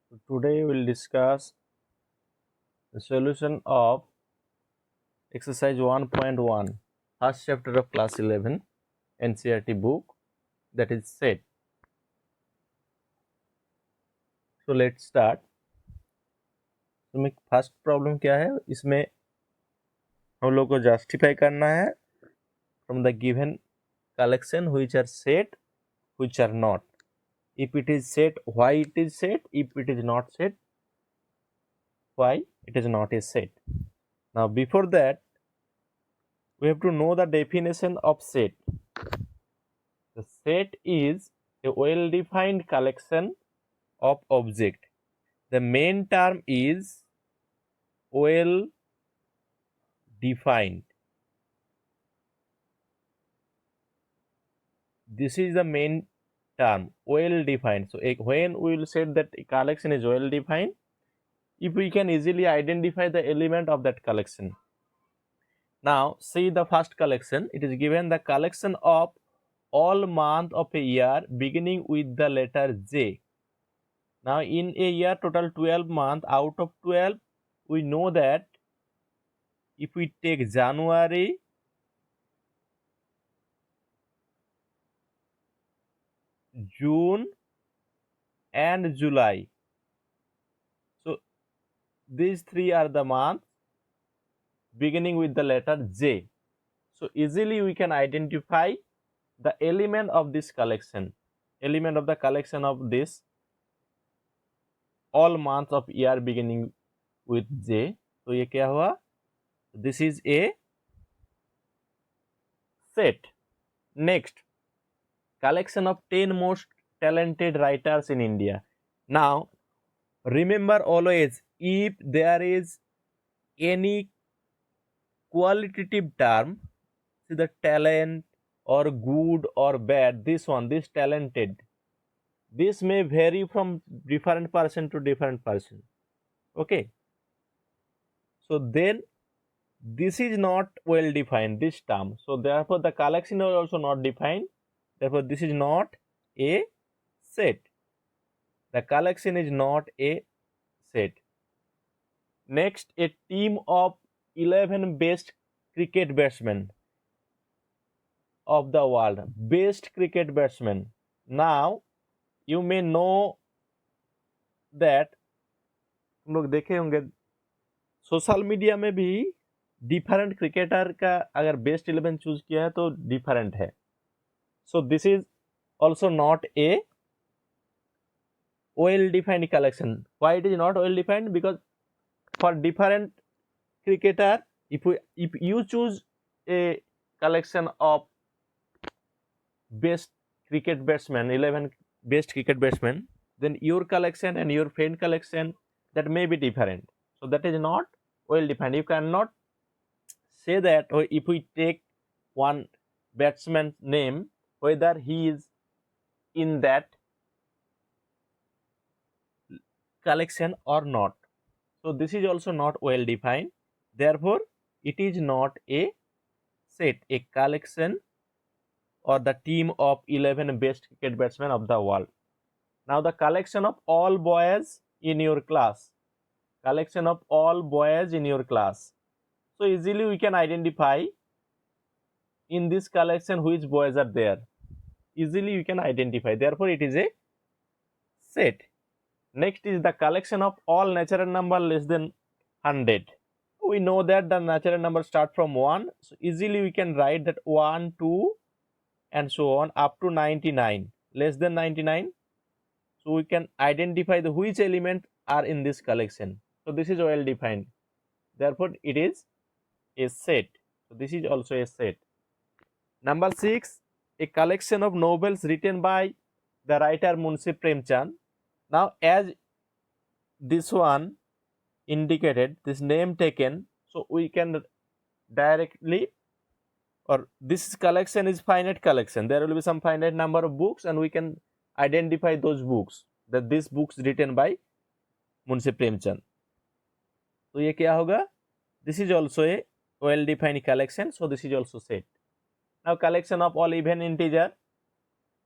Today we will discuss the solution of exercise 1.1, first chapter of class 11 NCERT book, that is set. So let's start. तो में first problem क्या है, इसमें हम लोग को जस्टिफाई करना है from the given collection which are set which are not. If it is set, why it is set. If it is not set, why it is not a set. Now before that, we have to know the definition of set. The set is a well-defined collection of objects. The main term is well-defined. This is the main term, well-defined. So when we will say that a collection is well-defined, if we can easily identify the element of that collection. Now see the first collection. It is given the collection of all month of a year beginning with the letter J. Now in a year total 12 months. Out of 12 we know that if we take January, June and July, so these three are the months beginning with the letter J. So easily we can identify the element of this collection, element of the collection of this all months of year beginning with J. तो ये क्या हुआ? This is a set. Next, collection of 10 most talented writers in India. Now remember always, if there is any qualitative term, see the talent or good or bad, this talented, this may vary from different person to different person. Okay, so then this is not well defined, this term. So therefore the collection is also not defined. Therefore this is not a set. The collection is not a set. Next, a team of 11 best cricket batsmen of the world. Best cricket batsmen. Now you may know that हम लोग देखे होंगे social media में भी different cricketer का अगर best 11 choose किया है तो डिफरेंट है. So this is also not a well defined collection. Why it is not well defined? Because for different cricketer, if you choose a collection of best cricket batsmen, 11 best cricket batsmen, then your collection and your friend collection, that may be different. So that is not well defined. You cannot say that, or if we take one batsman's name, whether he is in that collection or not. So this is also not well defined. Therefore it is not a set, a collection or the team of 11 best cricket batsmen of the world. Now the collection of all boys in your class. Collection of all boys in your class. So easily we can identify in this collection which boys are there. Easily you can identify. Therefore it is a set. Next is the collection of all natural number less than 100. We know that the natural number start from 1. So easily we can write that 1, 2 and so on up to 99. Less than 99. So we can identify the which element are in this collection. So this is well defined. Therefore it is a set. So this is also a set. Number 6, a collection of novels written by the writer Munshi Premchand. Now as this one indicated, this name taken, so we can directly, or this collection is finite collection. There will be some finite number of books and we can identify those books, that these books written by Munshi Premchand. तो ये क्या होगा? This is also a well defined collection. So this is also set. Now collection of all even integer.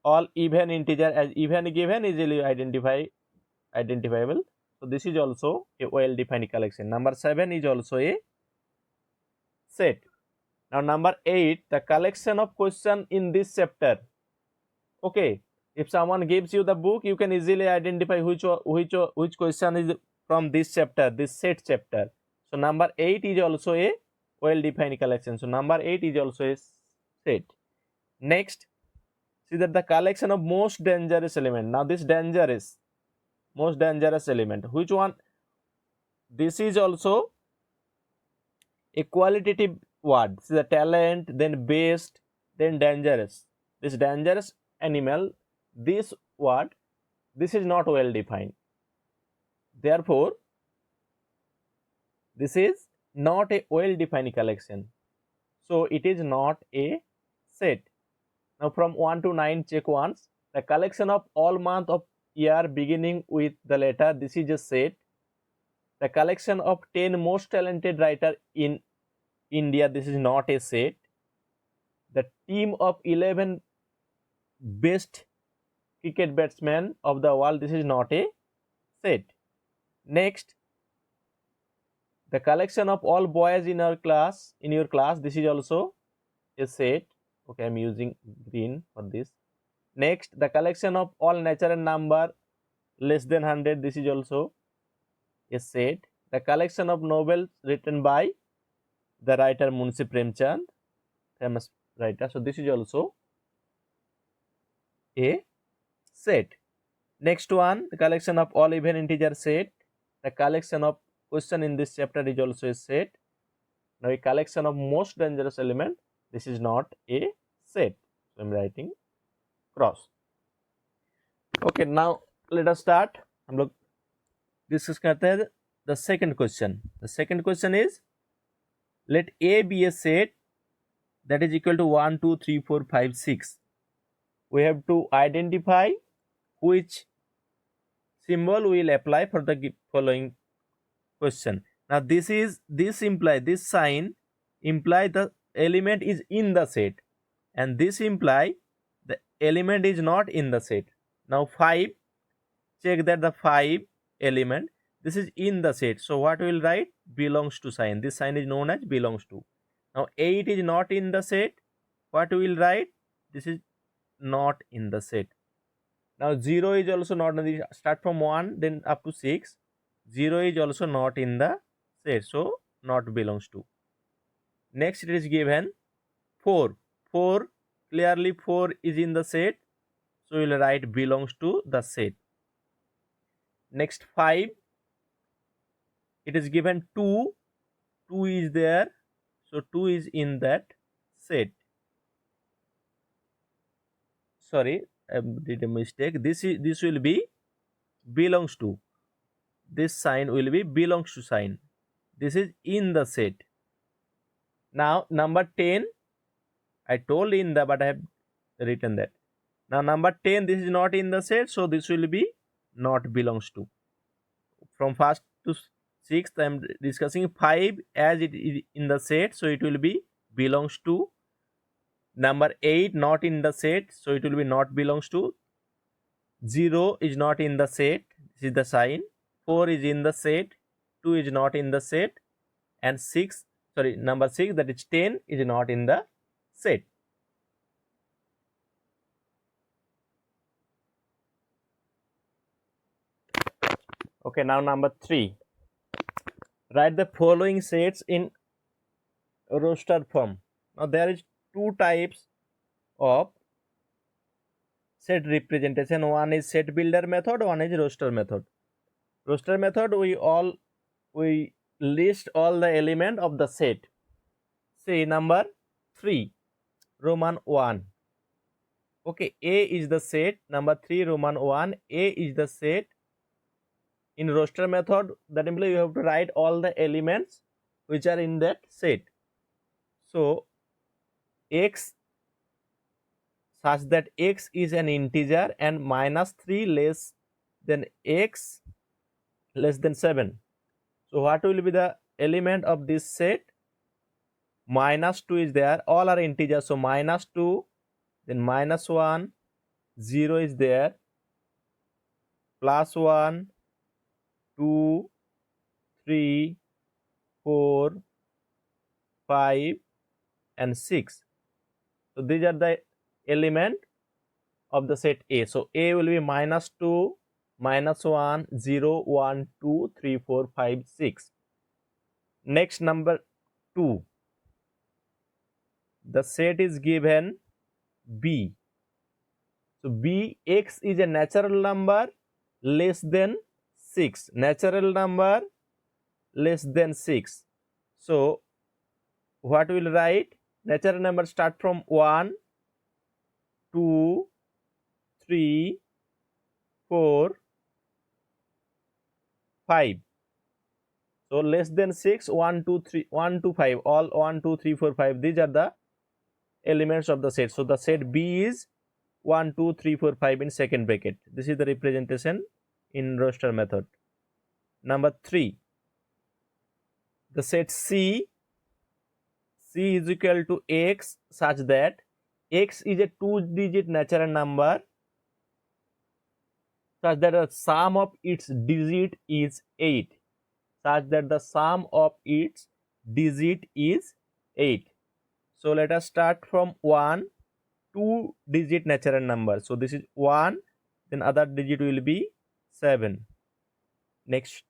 All even integer, as even given easily identifiable. So this is also a well-defined collection. Number 7 is also a set. Now number 8, the collection of question in this chapter. Okay, if someone gives you the book, you can easily identify which question is from this chapter, this set chapter. So number 8 is also a well-defined collection. So number 8 is also a set. Next, see that the collection of most dangerous element. Now this dangerous, most dangerous element, which one? This is also a qualitative word. This is a talent, then best, then dangerous. This dangerous animal, this word, this is not well defined. Therefore, this is not a well defined collection. So it is not a set. Now from 1 to 9, check once. The collection of all month of year beginning with the letter, this is a set. The collection of 10 most talented writer in India, this is not a set. The team of 11 best cricket batsmen of the world, this is not a set. Next, the collection of all boys in your class, this is also a set. Okay, I'm using green for this. Next, the collection of all natural number less than 100, this is also a set. The collection of novels written by the writer Munshi Premchand, famous writer. So this is also a set. Next one, the collection of all even integer set. The collection of question in this chapter is also a set. Now a collection of most dangerous element, this is not a set. So I'm writing cross. Okay, now let us start. हम लोग discuss करते हैं the second question. The second question is, let A be a set that is equal to 1, 2, 3, 4, 5, 6. We have to identify which symbol we will apply for the following question. Now this sign imply the element is in the set, and this imply the element is not in the set. Now 5, check that the 5 element, this is in the set. So what we will write? Belongs to sign. This sign is known as belongs to. Now 8 is not in the set. What we will write? This is not in the set. Now 0 is also not in the, start from 1 then up to 6. 0 is also not in the set, so not belongs to. Next it is given 4. 4, clearly 4 is in the set, so we will write belongs to the set. Next 5, it is given 2. 2 is there, so 2 is in that set. Sorry, I did a mistake. This will be belongs to. This sign will be belongs to sign. This is in the set. Now number 10, I told in the, but I have written that. Now number 10, this is not in the set, so this will be not belongs to. From first to sixth, I am discussing 5 as it is in the set, so it will be belongs to. Number 8 not in the set, so it will be not belongs to. 0 is not in the set, this is the sign. 4 is in the set, 2 is not in the set, and number 6, that is 10, is not in the set. Okay, now number 3. Write the following sets in roster form. Now there is 2 types of set representation. One is set builder method, one is roster method. Roster method, we list all the element of the set. Say number 3, Roman 1. Okay, A is the set. Number 3, Roman 1. A is the set. In roster method, that implies you have to write all the elements which are in that set. So x, such that x is an integer and -3 less than x less than 7. So what will be the element of this set? -2 is there, all are integers, so -2, then -1, 0 is there, +1, 2, 3, 4, 5, and 6. So these are the element of the set A. So A will be -2, -1, 0, 1, 2, 3, 4, 5, 6. Next, number 2. The set is given B. So B, X is a natural number less than 6. Natural number less than 6. So what will write? Natural number start from 1, 2, 3, 4, 5. So less than 6, 1, 2, 3, 1 to 5. All 1, 2, 3, 4, 5. These are the elements of the set. So the set B is 1, 2, 3, 4, 5 in second bracket. This is the representation in roster method. Number 3. The set C is equal to X such that X is a 2-digit natural number such that the sum of its digit is 8. Such that the sum of its digit is 8. So let us start from 1, 2-digit natural number. So this is 1, then other digit will be 7. Next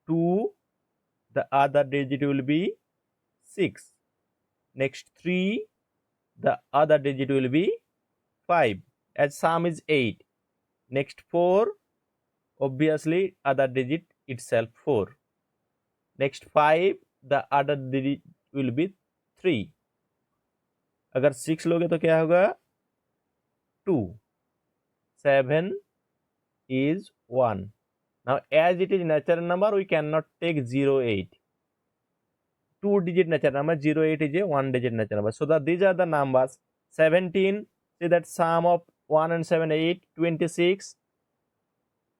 2, the other digit will be 6. Next 3, the other digit will be 5, as sum is 8. Next 4, obviously other digit itself 4. Next 5, the other digit will be 3. अगर 6 लोगे तो क्या होगा? 2. 7 is 1. Now as it is natural number, we cannot take 0, 8. 2-digit natural number, 0, 8 is a 1-digit natural number. So these are the numbers. 17, see that sum of 1 and 7, 8. 26,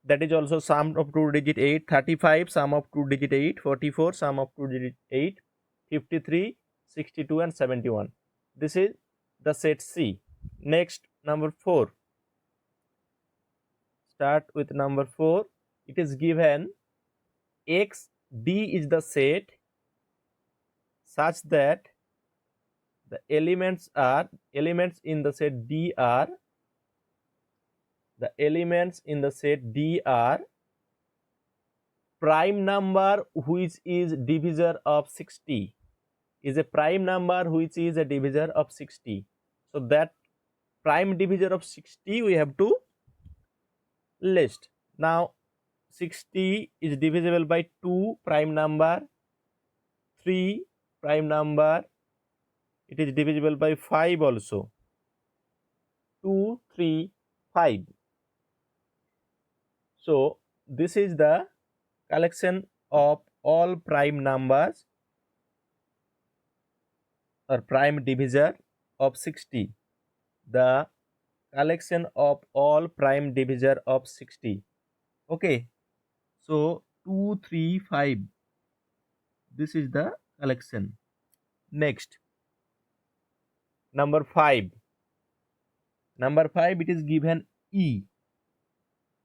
that is also sum of 2-digit 8. 35, sum of 2-digit 8. 44, sum of 2-digit 8. 53, 62, and 71. This is the set C. Next, number 4. Start with number 4. It is given X, D is the set such that the elements in the set D are prime number which is divisor of 60. Is a prime number which is a divisor of 60. So that prime divisor of 60 we have to list. Now 60 is divisible by 2 prime number, 3 prime number, it is divisible by 5 also. 2, 3, 5. So this is the collection of all prime numbers or prime divisor of 60. The collection of all prime divisor of 60. Okay, so 2, 3, 5. This is the collection. Next, number 5. Number 5, it is given E.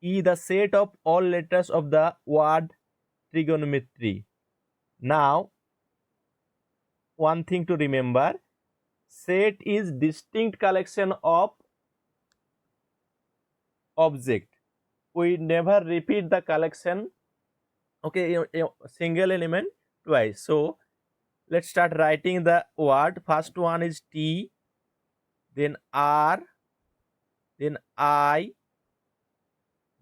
E, the set of all letters of the word trigonometry. Now, one thing to remember, set is distinct collection of object. We never repeat the collection, okay, single element twice. So let's start writing the word. First one is T, then R, then I,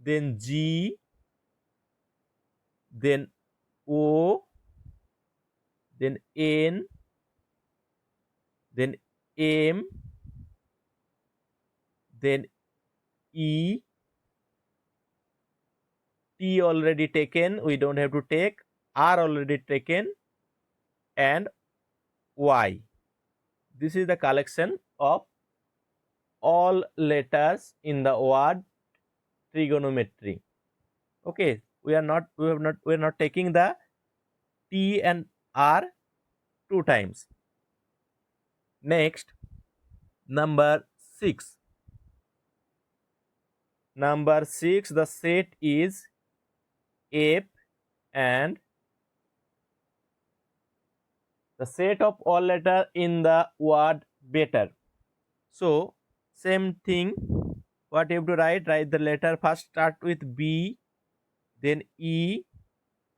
then G, then O, then N, then M, then E. T already taken, we don't have to take. R already taken, and Y. This is the collection of all letters in the word trigonometry. Okay, we are not taking the T and R 2 times. Next, number 6. Number 6, the set is F and the set of all letter in the word better. So same thing, what you have to write the letter first start with B, then E,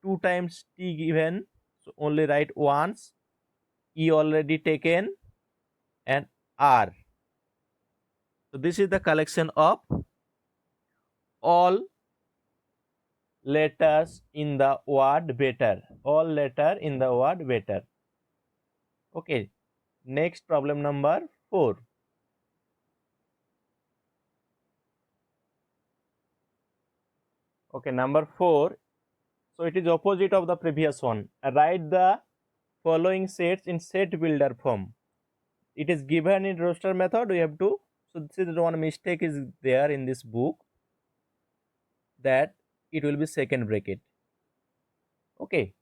2 times T given, so only write once, E already taken, and R. So this is the collection of all letters in the word better. All letter in the word better. Okay. Next problem number 4. Okay, number 4. So it is opposite of the previous one. Write the following sets in set builder form. It is given in roster method. We have to. So this is one mistake is there in this book, that it will be second bracket. Okay.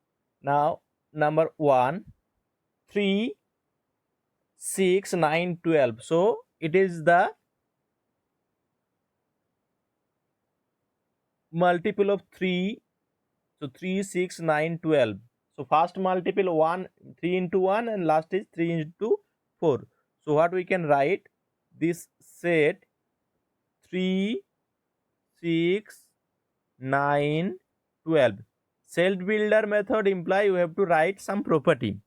Now number 1, 3, 6, 9, 12. So it is the multiple of 3. So 3, 6, 9, 12. So first multiple 1, 3 into 1, and last is 3 into 4. So what we can write, this set 3, 6, 9, 12. Set builder method imply you have to write some property.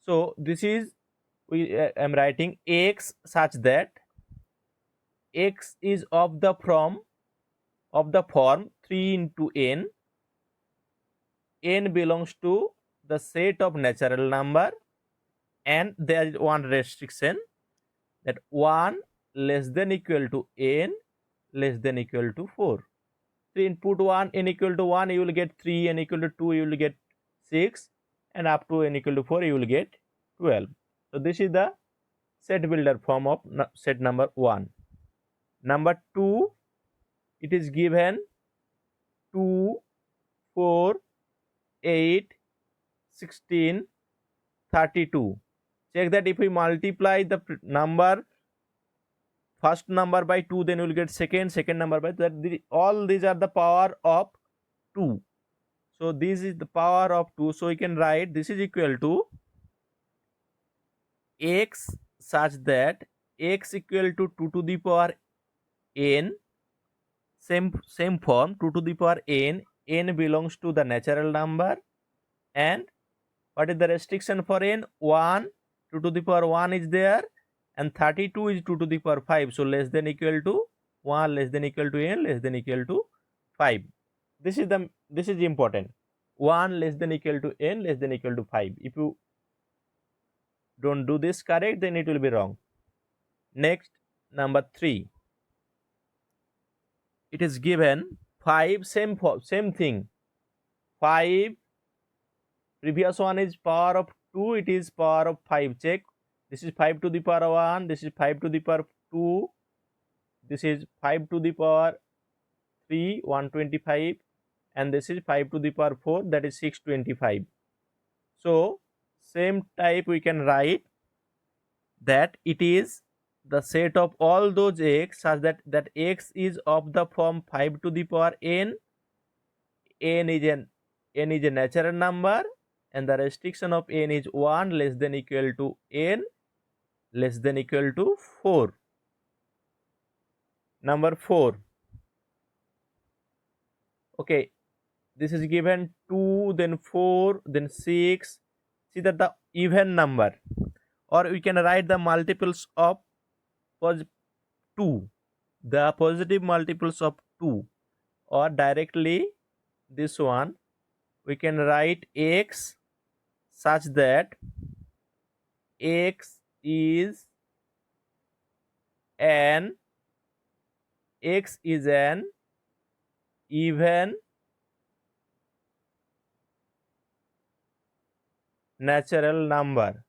So this is, we am writing x such that x is of the form 3 into n. N belongs to the set of natural number, and there is one restriction, that 1 less than equal to n less than equal to 4. So input 1, n equal to 1, you will get 3, n equal to 2, you will get 6, and up to n equal to 4, you will get 12. So this is the set builder form of set number 1. Number 2, it is given 2, 4, 8, 16, 32. Check that if we multiply the number, first number by 2, then we will get second number by that. All these are the power of 2. So this is the power of 2. So we can write this is equal to x such that x equal to 2 to the power n. Same form, 2 to the power n. N belongs to the natural number, and what is the restriction for n? 1. 2 to the power 1 is there, and 32 is 2 to the power 5. So less than equal to 1, less than equal to n, less than equal to 5. This is important. 1 less than equal to n, less than equal to 5. If you don't do this correct, then it will be wrong. Next, number 3. It is given 5, same thing. 5, previous one is power of 2, it is power of 5. Check. This is 5 to the power 1, this is 5 to the power 2, this is 5 to the power 3, 125, and this is 5 to the power 4, that is 625. So same type we can write that it is the set of all those x such that x is of the form 5 to the power n. N is a natural number, and the restriction of n is 1 less than equal to n less than equal to 4. Number 4. Okay, this is given 2, then 4, then 6. See that the even number, or we can write the multiples of 2, the positive multiples of 2, or directly this one we can write x such that x is an even natural number.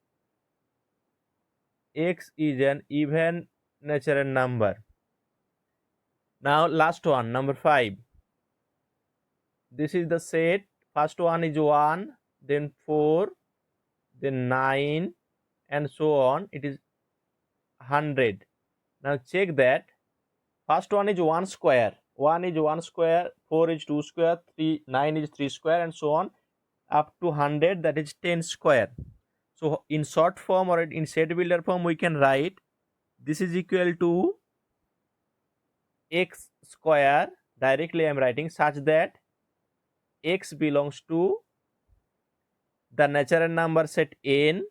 X is an even natural number. Now last one, number 5. This is the set. First one is 1, then 4, then 9, and so on. It is 100. Now check that. First one is 1 square. 1 is 1 square, 4 is 2 square, 9 is 3 square, and so on up to 100, that is 10 square. So in short form or in set builder form, we can write this is equal to x square. Directly I am writing such that x belongs to the natural number set n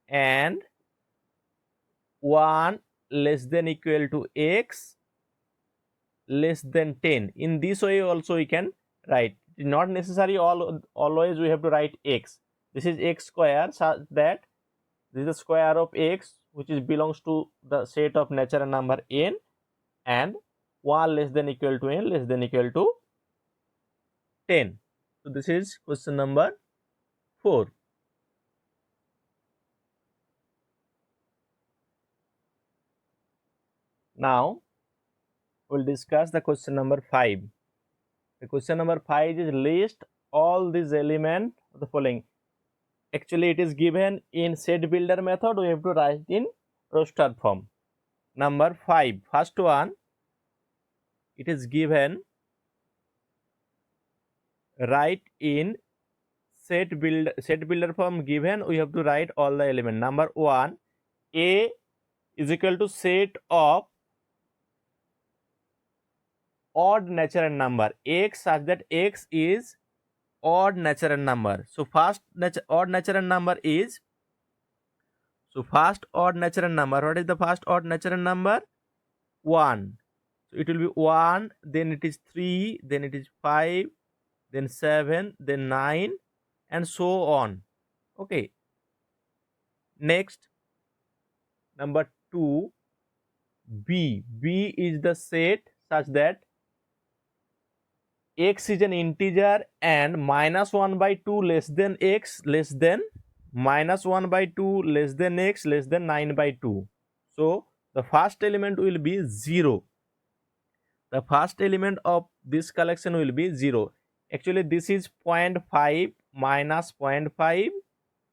and 1 less than equal to x less than 10. In this way also we can write. Not necessary always we have to write x. This is x square, such that this is the square of x, which is belongs to the set of natural number n, and 1 less than equal to n less than equal to 10. So this is question number 4. Now we'll discuss the question number 5. The question number 5 is list all these elements of the following. Actually, it is given in set builder method. We have to write in roster form. Number 5, first one, it is given write in set builder form. Given, we have to write all the elements. Number 1, A is equal to set of odd natural number x such that x is odd natural number. So first odd natural number is, so first odd natural number, what is the first odd natural number? 1. So it will be 1, then it is 3, then it is 5, then 7, then 9, and so on. Okay. Next, number 2, B. B is the set such that x is an integer and -1 by 2 less than x less than -1 by 2 less than x less than 9 by 2. So the first element will be 0. The first element of this collection will be 0. Actually, this is 0.5 minus 0.5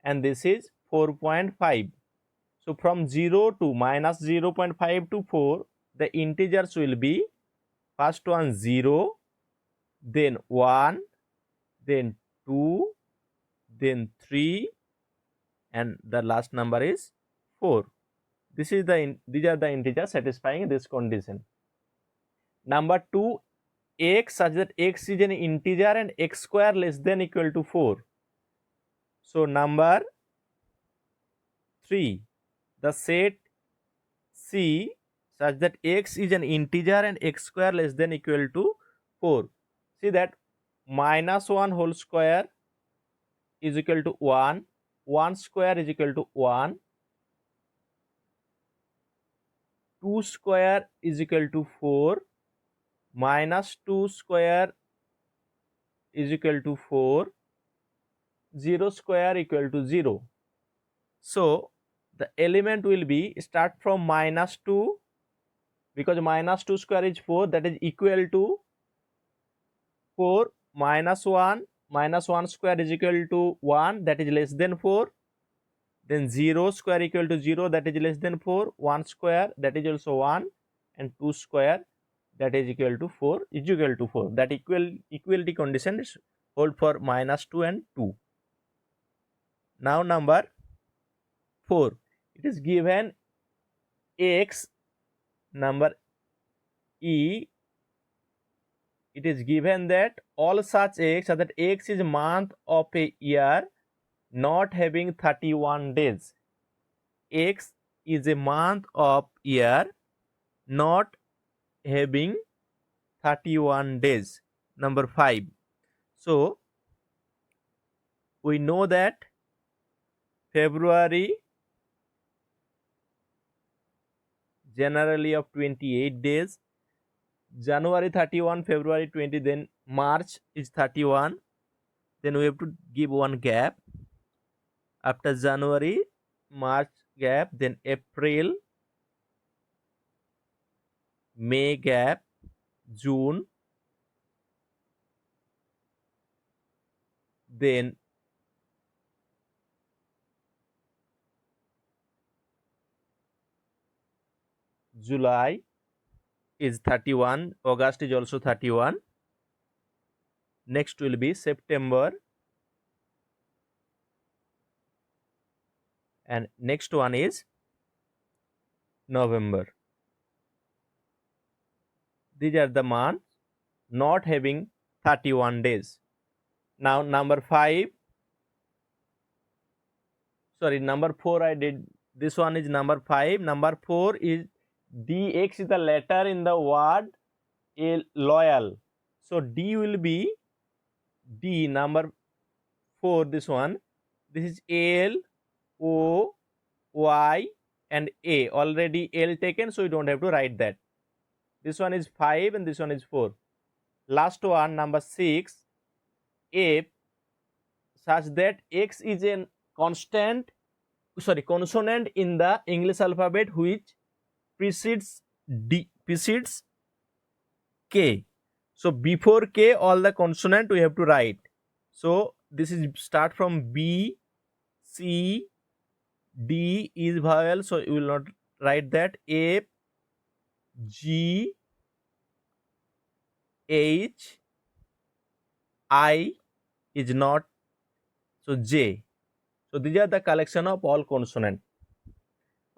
and this is 4.5. So from 0 to minus 0.5 to 4, the integers will be first one 0, then 1, then 2, then 3, and the last number is 4. These are the integers satisfying this condition. Number 2, x such that x is an integer and x square less than equal to 4. So number 3, the set C such that x is an integer and x square less than equal to 4. See that -1 whole square is equal to 1, 1 square is equal to 1, 2 square is equal to 4, -2 square is equal to 4, 0 square equal to 0. So the element will be start from -2, because -2 square is 4, that is equal to 4, -1 square is equal to 1, that is less than 4. Then 0 square equal to 0, that is less than 4. 1 square, that is also 1, and 2 square, that is equal to 4, is equal to 4. That equality condition is hold for -2 and 2. Now number 4, it is given x, number E, it is given that all such x, so that x is month of a year not having 31 days. X is a month of year not having 31 days. Number 5. So we know that February generally of 28 days, January 31, February 20, then March is 31, then we have to give one gap. After January, March gap, then April, May gap, June, then July, is 31, August is also 31. Next will be September, and next one is November. These are the months not having 31 days. Now number 4 I did. This one is number 5. Number 4 is DX is the letter in the word loyal. So D will be D, number 4, this one. This is L, O, Y and A. Already L taken, so you don't have to write that. This one is 5 and this one is 4. Last one, number 6, F, such that X is a consonant in the English alphabet which precedes K. So before K, all the consonant we have to write. So this is start from B, C, D is vowel, so you will not write that. F, G, H, I is not, so J. So these are the collection of all consonant.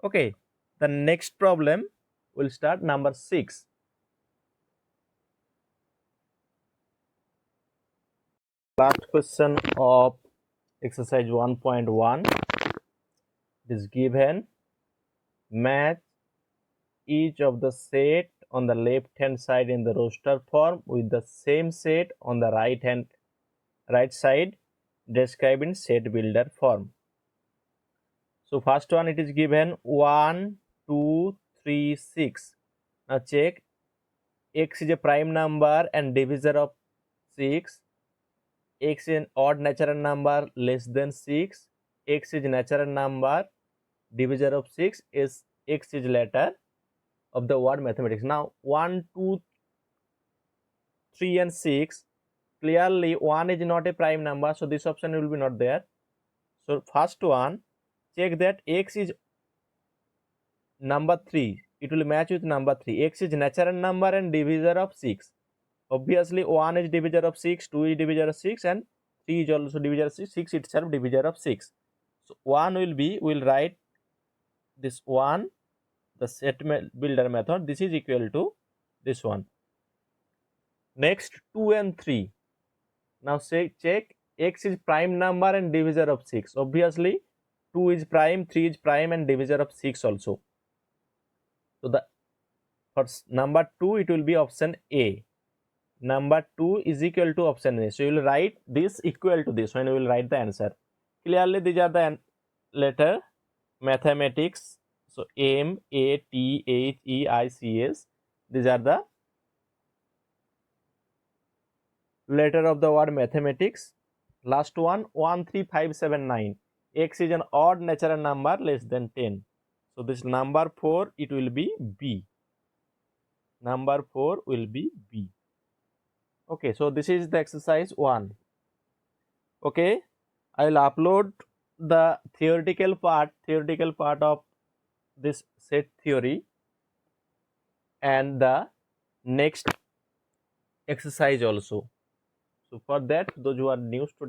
Okay, the next problem will start number 6. Last question of exercise 1.1 is given. Match each of the set on the left hand side in the roster form with the same set on the right side described in set builder form. So first one, it is given 1, 2, 3, 6. Now check, x is a prime number and divisor of 6. X is an odd natural number less than 6. X is natural number, divisor of 6 is x is letter of the word mathematics. Now 1, 2, 3 and 6, clearly 1 is not a prime number, so this option will be not there. So first one, check that x is number 3, it will match with number 3. X is natural number and divisor of 6. Obviously 1 is divisor of 6, 2 is divisor of 6 and 3 is also divisor of 6, 6 itself divisor of 6. So 1 will be, we will write this 1, the set builder method, this is equal to this one. Next 2 and 3. Now say check, x is prime number and divisor of 6. Obviously 2 is prime, 3 is prime and divisor of 6 also. So the first number 2, it will be option A. Number 2 is equal to option A. So you will write this equal to this when you will write the answer. Clearly these are the letter mathematics. So M, A, T, H, E, I, C, S. These are the letter of the word mathematics. Last one, 1, 3, 5, 7, 9. X is an odd natural number less than 10. So this number 4, it will be B. Number 4 will be B. Okay, so this is the exercise 1. Okay, I will upload the theoretical part of this set theory and the next exercise also. So for that, those who are new students,